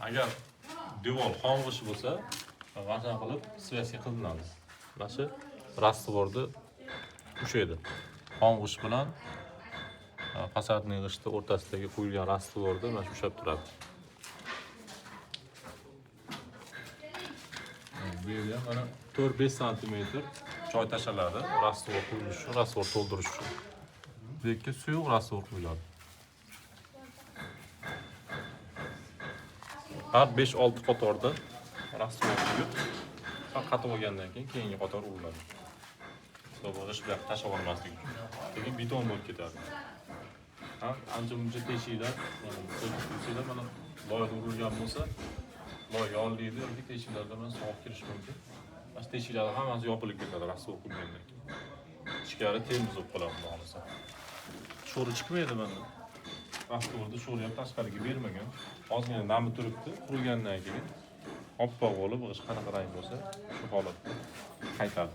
agar devor qong'ish bo'lsa, mana shunday qilib svязка qilinadi. Mana shu rastvorni ushlaydi. Qong'ish bilan fasadning g'ishti o'rtasidagi quyilgan rastvorni mana shu ushlab turadi. Bu yerga mana 4-5 sm joy tashlanadi rastvor quyilish uchun, rastvor to'ldirish uchun. Bu yerga suyuq rastvor quyiladi. Har 5-6 qatorda rastvor quyib, qatib olgandan keyingi qator uriladi. G'isht bilan tashlab olmaslik uchun. Keyin beton bo'lib ketadi. Ancha-muncha teshiklar, mana loyda urilgan bo'lsa, loy yollaydi yoki teshiklarda bilan sovuq kirish mumkin. Mana teshiklar hammasi yopilib ketadi rastvor quygandan keyin. Ichkari temiz bo'lib qoladi, xudo xolasa. Sho'ri chiqmaydi mana. Rastvorni sho'ri ham tashqariga bermagan. Ozgina nami turibdi, qurigandan keyin oppoq bo'lib, g'isht qanaqa rang bo'lsa, shu holatda qaytadi.